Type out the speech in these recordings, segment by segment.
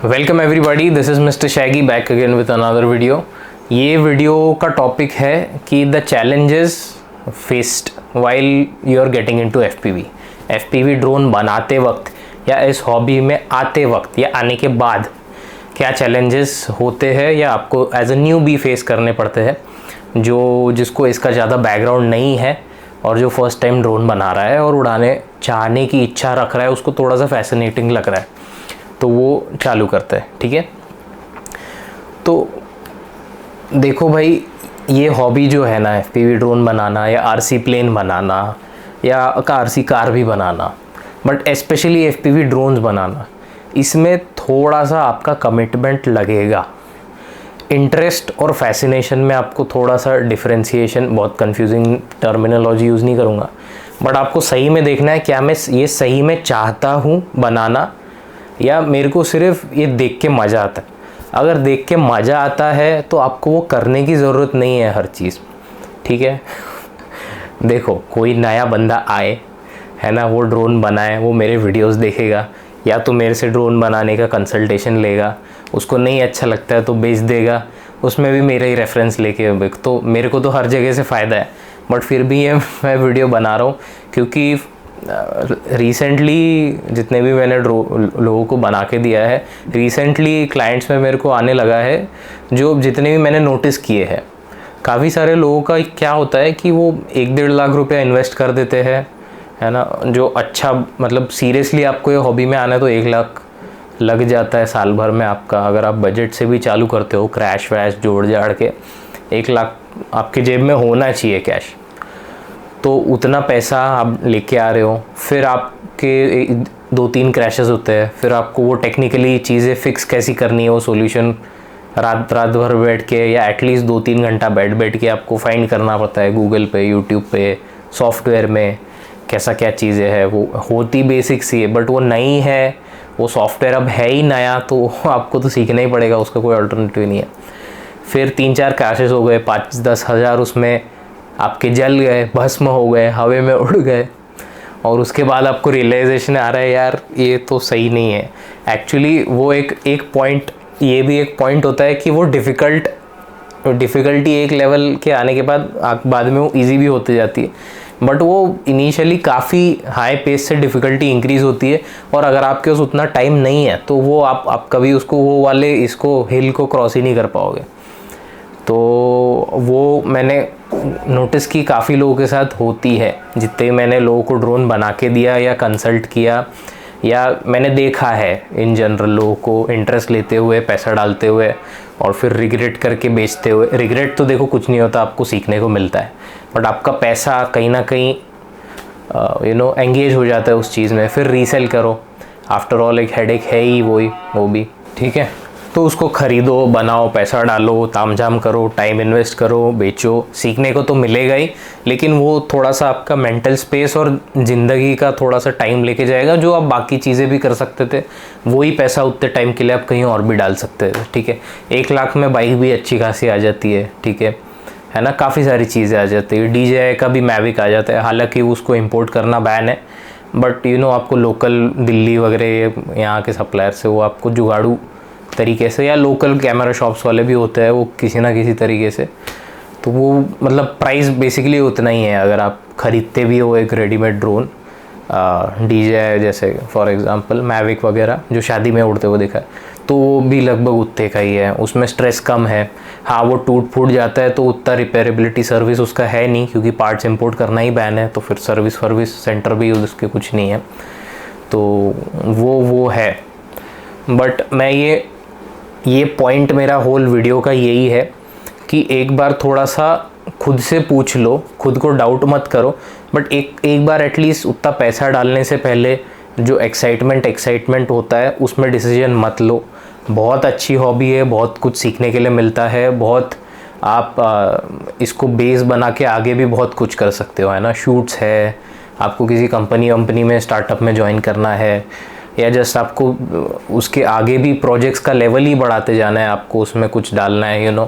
Welcome everybody, this is mister Shaggy back again with another video. ये video का topic है कि the challenges faced while you are getting into FPV drone बनाते वक्त या इस हॉबी में आते वक्त या आने के बाद क्या चैलेंजेस होते हैं या आपको as a newbie face करने पड़ते हैं, जो जिसको इसका ज़्यादा बैकग्राउंड नहीं है और जो फर्स्ट टाइम ड्रोन बना रहा है और उड़ाने चाहने की इच्छा रख रहा है, उसको थोड़ा सा फैसिनेटिंग लग रहा है, तो वो चालू करता है। ठीक है, तो देखो भाई, ये हॉबी जो है ना, एफपीवी ड्रोन बनाना या आरसी प्लेन बनाना या आरसी कार भी बनाना, बट स्पेशली एफपीवी ड्रोन्स बनाना, इसमें थोड़ा सा आपका कमिटमेंट लगेगा। इंटरेस्ट और फैसिनेशन में आपको थोड़ा सा डिफरेंशिएशन, बहुत कंफ्यूजिंग टर्मिनोलॉजी यूज़ नहीं करूँगा, बट आपको सही में देखना है क्या मैं ये सही में चाहता हूँ बनाना या मेरे को सिर्फ ये देख के मज़ा आता है। अगर देख के मज़ा आता है तो आपको वो करने की ज़रूरत नहीं है हर चीज़। ठीक है, देखो कोई नया बंदा आए है ना, वो ड्रोन बनाए, वो मेरे वीडियोस देखेगा या तो मेरे से ड्रोन बनाने का कंसल्टेशन लेगा, उसको नहीं अच्छा लगता है तो बेच देगा, उसमें भी मेरा ही रेफरेंस लेके, तो मेरे को तो हर जगह से फ़ायदा है। बट फिर भी ये मैं वीडियो बना रहा हूँ क्योंकि रिसेंटली जितने भी मैंने लोगों को बना के दिया है, रिसेंटली क्लाइंट्स में मेरे को आने लगा है, जो जितने भी मैंने नोटिस किए हैं, काफ़ी सारे लोगों का क्या होता है कि वो 1-1.5 लाख रुपया इन्वेस्ट कर देते हैं, है ना, जो अच्छा मतलब सीरियसली आपको ये हॉबी में आना है तो 1 लाख लग जाता है साल भर में आपका। अगर आप बजट से भी चालू करते हो, क्रैश वैश जोड़ जाड़ के 1 लाख आपके जेब में होना चाहिए कैश, तो उतना पैसा आप लेके आ रहे हो, फिर आपके 2-3 क्रैशेस होते हैं, फिर आपको वो टेक्निकली चीज़ें फिक्स कैसी करनी है, वो सॉल्यूशन रात भर बैठ के या एटलीस्ट 2-3 घंटा बैठ के आपको फाइंड करना पड़ता है गूगल पे, यूट्यूब पे, सॉफ्टवेयर में कैसा क्या चीज़ें है। वो होती बेसिक सी है, बट वो नई है, वो सॉफ्टवेयर अब है ही नया, तो आपको तो सीखना ही पड़ेगा, उसका कोई अल्टरनेटिव नहीं है। फिर 3-4 क्रैशेस हो गए, 5-10 हज़ार उसमें आपके जल गए, भस्म हो गए, हवा में उड़ गए, और उसके बाद आपको रियलाइजेशन आ रहा है यार ये तो सही नहीं है। एक्चुअली वो एक पॉइंट, ये भी एक पॉइंट होता है कि वो डिफ़िकल्टी एक लेवल के आने के बाद में वो ईजी भी होती जाती है, बट वो इनिशियली काफ़ी हाई पेस से डिफ़िकल्टी इंक्रीज़ होती है, और अगर आपके पास उतना टाइम नहीं है तो वो आप कभी उसको वो वाले इसको हिल को क्रॉस ही नहीं कर पाओगे। तो वो मैंने नोटिस की काफ़ी लोगों के साथ होती है, जितने मैंने लोगों को ड्रोन बना के दिया या कंसल्ट किया या मैंने देखा है इन जनरल, लोगों को इंटरेस्ट लेते हुए, पैसा डालते हुए और फिर रिग्रेट करके बेचते हुए। रिग्रेट तो देखो कुछ नहीं होता, आपको सीखने को मिलता है, बट आपका पैसा कहीं ना कहीं एंगेज हो जाता है उस चीज़ में, फिर रीसेल करो, आफ्टर ऑल एक हेडेक है ही वो भी। ठीक है, तो उसको ख़रीदो, बनाओ, पैसा डालो, तामझाम करो, टाइम इन्वेस्ट करो, बेचो, सीखने को तो मिलेगा ही, लेकिन वो थोड़ा सा आपका मेंटल स्पेस और ज़िंदगी का थोड़ा सा टाइम लेके जाएगा, जो आप बाकी चीज़ें भी कर सकते थे, वही पैसा उतने टाइम के लिए आप कहीं और भी डाल सकते थे। ठीक है, 1 लाख में बाइक भी अच्छी खासी आ जाती है। ठीक है ना, काफ़ी सारी चीज़ें आ जाती है, DJI का भी मैविक आ जाता है, हालांकि उसको इंपोर्ट करना बैन है, बट आपको लोकल दिल्ली वगैरह यहाँ के सप्लायर से वो आपको जुगाड़ू तरीके से, या लोकल कैमरा शॉप्स वाले भी होते हैं वो किसी ना किसी तरीके से, तो वो मतलब प्राइस बेसिकली उतना ही है। अगर आप ख़रीदते भी हो एक रेडीमेड ड्रोन, DJI जैसे फॉर एग्ज़ाम्पल मैविक वगैरह जो शादी में उड़ते हुए देखा है, तो वो भी लगभग उतने का ही है, उसमें स्ट्रेस कम है। हाँ, वो टूट फूट जाता है तो उतना रिपेयरेबिलिटी सर्विस उसका है नहीं, क्योंकि पार्ट्स इंपोर्ट करना ही बैन है, तो फिर सर्विस सेंटर भी उसके कुछ नहीं है, तो वो है। बट मैं ये पॉइंट मेरा होल वीडियो का यही है कि एक बार थोड़ा सा खुद से पूछ लो, खुद को डाउट मत करो, बट एक बार एटलीस्ट उतना पैसा डालने से पहले जो एक्साइटमेंट होता है उसमें डिसीजन मत लो। बहुत अच्छी हॉबी है, बहुत कुछ सीखने के लिए मिलता है, बहुत आप इसको बेस बना के आगे भी बहुत कुछ कर सकते हो, है ना। शूट्स है, आपको किसी कंपनी में स्टार्टअप में ज्वाइन करना है, या जस्ट आपको उसके आगे भी प्रोजेक्ट्स का लेवल ही बढ़ाते जाना है, आपको उसमें कुछ डालना है,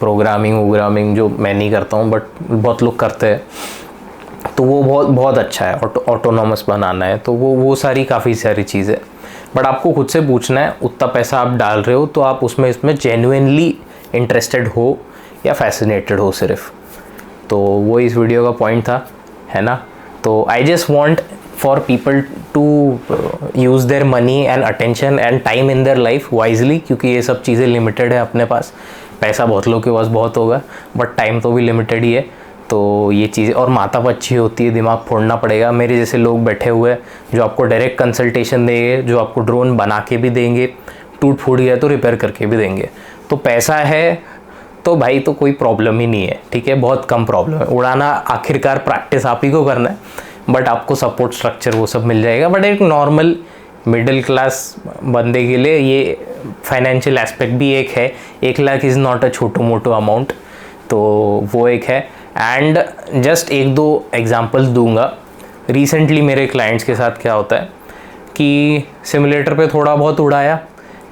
प्रोग्रामिंग जो मैं नहीं करता हूँ बट बहुत लोग करते हैं, तो वो बहुत बहुत अच्छा है, ऑटोनॉमस बनाना है तो वो सारी काफ़ी सारी चीज़ है। बट आपको खुद से पूछना है उतना पैसा आप डाल रहे हो तो आप इसमें जेन्युइनली इंटरेस्टेड हो या फैसिनेटेड हो सिर्फ। तो वो इस वीडियो का पॉइंट था, है ना। तो I just want for people to use their money and attention and time in their life wisely, क्योंकि ये सब चीज़ें लिमिटेड है अपने पास। पैसा बहुत लोगों के पास बहुत होगा बट टाइम तो भी लिमिटेड ही है। तो ये चीज़ें और माता अच्छी होती है, दिमाग फोड़ना पड़ेगा। मेरे जैसे लोग बैठे हुए हैं जो आपको डायरेक्ट कंसल्टेशन देंगे, जो आपको ड्रोन बना के भी देंगे, टूट फूट गया तो रिपेयर करके भी देंगे। तो पैसा है तो भाई तो कोई प्रॉब्लम ही नहीं है, ठीक है। बहुत कम प्रॉब्लम है उड़ाना, आखिरकार प्रैक्टिस आप ही को करना है, बट आपको सपोर्ट स्ट्रक्चर वो सब मिल जाएगा। बट एक नॉर्मल मिडिल क्लास बंदे के लिए ये फाइनेंशियल एस्पेक्ट भी एक है। 1 लाख इज़ नॉट अ छोटो मोटो अमाउंट, तो वो एक है। एंड जस्ट 1-2 एग्जांपल्स दूंगा। रिसेंटली मेरे क्लाइंट्स के साथ क्या होता है कि सिमुलेटर पे थोड़ा बहुत उड़ाया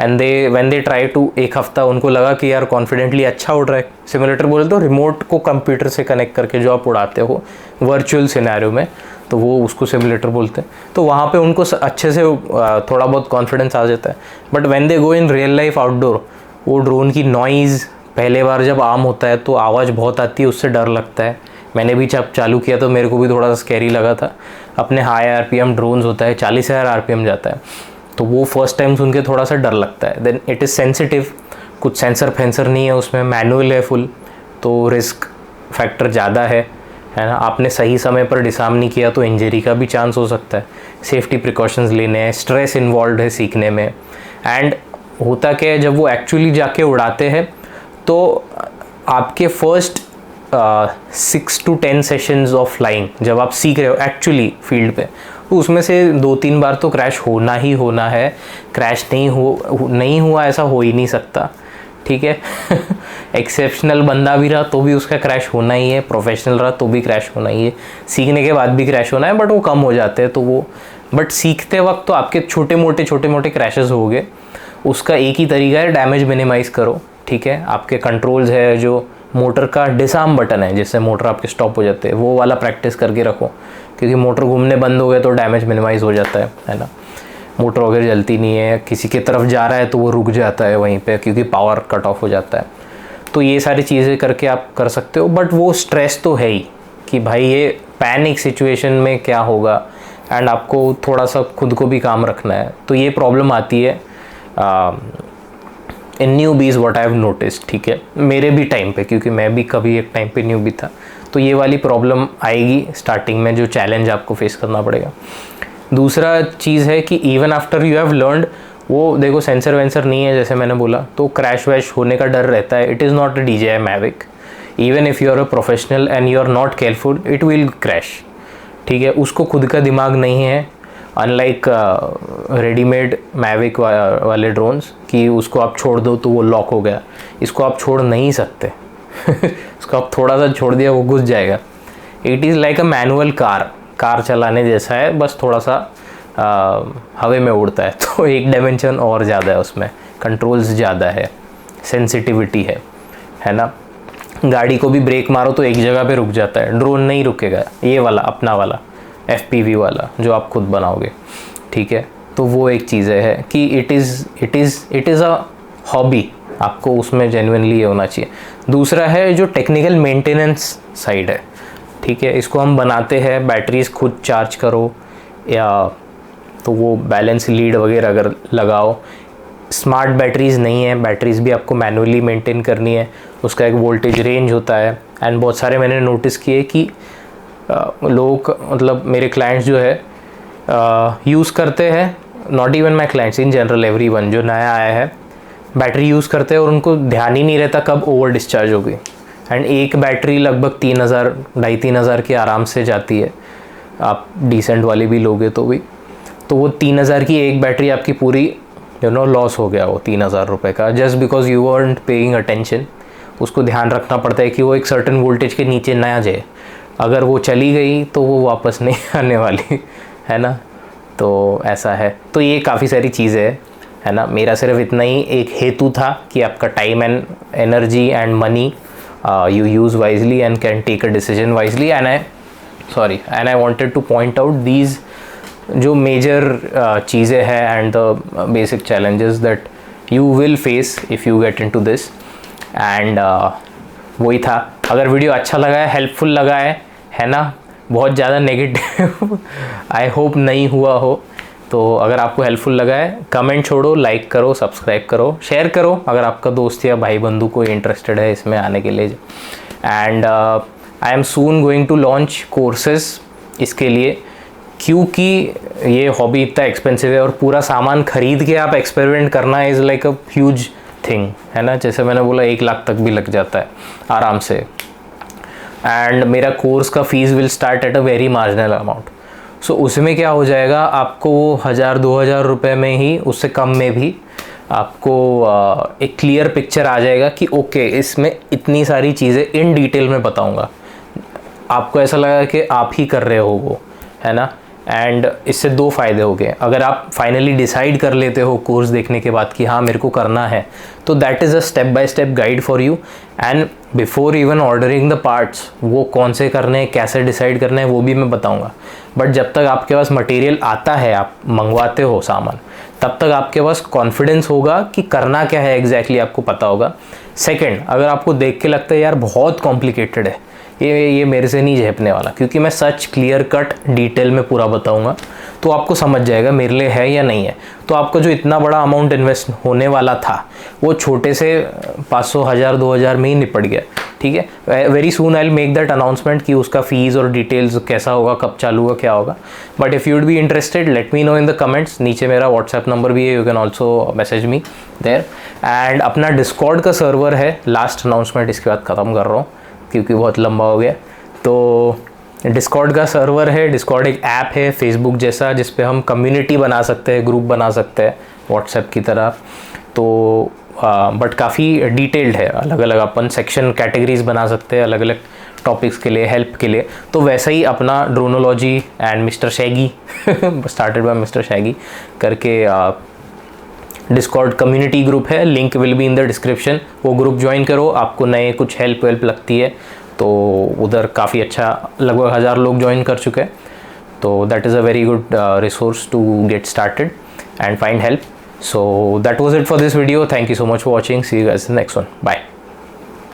and when they try to, एक हफ्ता उनको लगा कि यार कॉन्फिडेंटली अच्छा उड़ रहा है। सिमुलेटर बोले तो रिमोट को कंप्यूटर से कनेक्ट करके जो आप उड़ाते हो वर्चुअल सिनेरियो में, तो वो उसको सिमुलेटर बोलते हैं। तो वहाँ पे उनको अच्छे से थोड़ा बहुत कॉन्फिडेंस आ जाता है। But when they go in real life outdoor, वो ड्रोन की नॉइज़ पहले बार जब आम होता है तो आवाज़ बहुत आती है, उससे डर लगता है। मैंने भी जब चालू किया तो मेरे को भी थोड़ा सा स्कैरी लगा था। अपने हाई आरपीएम ड्रोन्स होता है, 40,000 आरपीएम जाता है, तो वो फर्स्ट टाइम सुन के थोड़ा सा डर लगता है। देन इट इज़ सेंसिटिव, कुछ सेंसर फेंसर नहीं है उसमें, मैनुअल है फुल, तो रिस्क फैक्टर ज़्यादा है ना। आपने सही समय पर डिसार्म नहीं किया तो इंजरी का भी चांस हो सकता है। सेफ्टी प्रिकॉशंस लेने हैं, स्ट्रेस इन्वॉल्व है सीखने में। एंड होता क्या है, जब वो एक्चुअली जाके उड़ाते हैं तो आपके first 6 to 10 sessions of flying जब आप सीख रहे हो एक्चुअली फील्ड पे, तो उसमें से 2-3 बार तो क्रैश होना ही होना है। क्रैश नहीं हुआ ऐसा हो ही नहीं सकता, ठीक है। एक्सेप्शनल बंदा भी रहा तो भी उसका क्रैश होना ही है, प्रोफेशनल रहा तो भी क्रैश होना ही है, सीखने के बाद भी क्रैश होना है, बट वो कम हो जाते हैं। तो वो बट सीखते वक्त तो आपके छोटे मोटे क्रैशेस हो गए। उसका एक ही तरीका है, डैमेज मिनिमाइज़ करो, ठीक है। आपके कंट्रोल्स है, जो मोटर का डिसार्म बटन है जिससे मोटर आपके स्टॉप हो जाते हैं, वो वाला प्रैक्टिस करके रखो, क्योंकि मोटर घूमने बंद हो गए तो डैमेज मिनिमाइज हो जाता है ना। मोटर वगैरह जलती नहीं है, किसी की तरफ जा रहा है तो वो रुक जाता है वहीं पे, क्योंकि पावर कट ऑफ हो जाता है। तो ये सारी चीज़ें करके आप कर सकते हो। बट वो स्ट्रेस तो है ही कि भाई ये पैनिक सिचुएशन में क्या होगा, एंड आपको थोड़ा सा खुद को भी काम रखना है। तो ये प्रॉब्लम आती है in newbies, what I have noticed, ठीक है। मेरे भी टाइम पे, क्योंकि मैं भी कभी एक टाइम पे न्यूबी था, तो ये वाली प्रॉब्लम आएगी स्टार्टिंग में, जो चैलेंज आपको फेस करना पड़ेगा। दूसरा चीज़ है कि even after you have learned, वो देखो सेंसर वेंसर नहीं है जैसे मैंने बोला, तो क्रैश वैश होने का डर रहता है। It is not a DJI Mavic, even if you are a professional and you are not careful it will crash, ठीक है। उसको खुद का दिमाग नहीं है, अनलाइक रेडीमेड मैविक वाले ड्रोन्स, कि उसको आप छोड़ दो तो वो लॉक हो गया। इसको आप छोड़ नहीं सकते। इसको आप थोड़ा सा छोड़ दिया वो घुस जाएगा। It is like a manual car चलाने जैसा है, बस थोड़ा सा हवा में उड़ता है। तो एक डायमेंशन और ज़्यादा है उसमें, कंट्रोल्स ज़्यादा है, सेंसिटिविटी है ना। गाड़ी को भी ब्रेक मारो तो एक जगह पे रुक जाता है, ड्रोन नहीं रुकेगा। ये वाला अपना वाला FPV वाला जो आप खुद बनाओगे, ठीक है। तो वो एक चीज़ है कि इट इज़ अ हॉबी, आपको उसमें जेन्युइनली ये होना चाहिए। दूसरा है जो टेक्निकल मेंटेनेंस साइड है, ठीक है। इसको हम बनाते हैं, बैटरीज खुद चार्ज करो, या तो वो बैलेंस लीड वगैरह अगर लगाओ। स्मार्ट बैटरीज़ नहीं है, बैटरीज़ भी आपको मैनुअली मेंटेन करनी है, उसका एक वोल्टेज रेंज होता है। एंड बहुत सारे मैंने नोटिस किए कि लोग, मतलब मेरे क्लाइंट्स जो है यूज़ करते हैं, not even my clients, in general everyone जो नया आया है, बैटरी यूज़ करते हैं और उनको ध्यान ही नहीं रहता कब ओवर डिस्चार्ज होगी। एंड एक बैटरी लगभग 3,000 2,500 की आराम से जाती है, आप डिसेंट वाली भी लोगे तो भी। तो वो 3,000 की एक बैटरी आपकी पूरी लॉस हो गया, वो 3,000 रुपये का, just because you weren't paying attention. उसको ध्यान रखना पड़ता है कि वो एक सर्टेन वोल्टेज के नीचे ना जाए, अगर वो चली गई तो वो वापस नहीं आने वाली, है ना। तो ऐसा है। तो ये काफ़ी सारी चीज़ें है ना। मेरा सिर्फ इतना ही एक हेतु था कि आपका time and energy and money you use wisely and can take a decision wisely, and I sorry, and I wanted two point out these जो मेजर चीज़ें हैं and the basic challenges that you will face if you get into this. And वही था। अगर video अच्छा लगा है, helpful लगा है ना, बहुत ज़्यादा नेगेटिव आई होप नहीं हुआ हो, तो अगर आपको हेल्पफुल लगा है कमेंट छोड़ो, लाइक करो, सब्सक्राइब करो, शेयर करो अगर आपका दोस्त या भाई बंधु कोई इंटरेस्टेड है इसमें आने के लिए। And I am soon going to launch courses इसके लिए, क्योंकि ये हॉबी इतना एक्सपेंसिव है और पूरा सामान खरीद के आप एक्सपेरिमेंट करना is like a huge thing, है ना। जैसे मैंने बोला 1 लाख तक भी लग जाता है आराम से। एंड मेरा कोर्स का fees will start at a very marginal amount. So उसमें क्या हो जाएगा, आपको 1000-2000 रुपये में ही, उससे कम में भी आपको एक क्लियर पिक्चर आ जाएगा कि ओके इसमें इतनी सारी चीज़ें इन डिटेल में बताऊंगा। आपको ऐसा लगा कि आप ही कर रहे हो वो, है ना। एंड इससे 2 फ़ायदे हो गए। अगर आप फाइनली डिसाइड कर लेते हो कोर्स देखने के बाद कि हाँ मेरे को करना है, तो that is a step by step guide for you. And before even ordering the parts, वो कौन से करने हैं, कैसे डिसाइड करना है, वो भी मैं बताऊंगा। बट जब तक आपके पास मटेरियल आता है, आप मंगवाते हो सामान, तब तक आपके पास कॉन्फिडेंस होगा कि करना क्या है एग्जैक्टली आपको पता होगा। सेकेंड, अगर आपको देख के लगता है यार बहुत कॉम्प्लिकेटेड है, ये मेरे से नहीं झेपने वाला, क्योंकि मैं सच क्लियर कट डिटेल में पूरा बताऊंगा, तो आपको समझ जाएगा मेरे लिए है या नहीं है। तो आपका जो इतना बड़ा अमाउंट इन्वेस्ट होने वाला था वो छोटे से 500, 1000, 2000 में ही निपट गया, ठीक है। Very soon I will make that announcement कि उसका फीस और डिटेल्स कैसा होगा, कब चालू होगा, क्या होगा। But if you would be interested, let me know in the comments. नीचे मेरा व्हाट्सएप नंबर भी है, you can also message me there. And अपना डिस्कॉर्ड का सर्वर है, लास्ट अनाउंसमेंट इसके बाद ख़त्म कर रहा हूँ क्योंकि बहुत लंबा हो गया। तो डिस्कॉर्ड का सर्वर है, डिस्कॉर्ड एक ऐप है फेसबुक जैसा, जिस पे हम कम्युनिटी बना सकते हैं, ग्रुप बना सकते हैं व्हाट्सएप की तरह। तो बट काफ़ी डिटेल्ड है, अलग अलग अपन सेक्शन कैटेगरीज बना सकते हैं अलग अलग टॉपिक्स के लिए, हेल्प के लिए। तो वैसा ही अपना Dronology and mister Shaggy started by mister Shaggy करके डिस्कॉर्ड कम्युनिटी ग्रुप है, link will be in the description. वो ग्रुप ज्वाइन करो, आपको नए कुछ हेल्प वेल्प लगती है तो उधर काफ़ी अच्छा, लगभग 1000 लोग ज्वाइन कर चुके हैं। तो that is a very good resource to get started and find help. So that was it for this video. Thank you so much for watching. See you guys in the next one. Bye.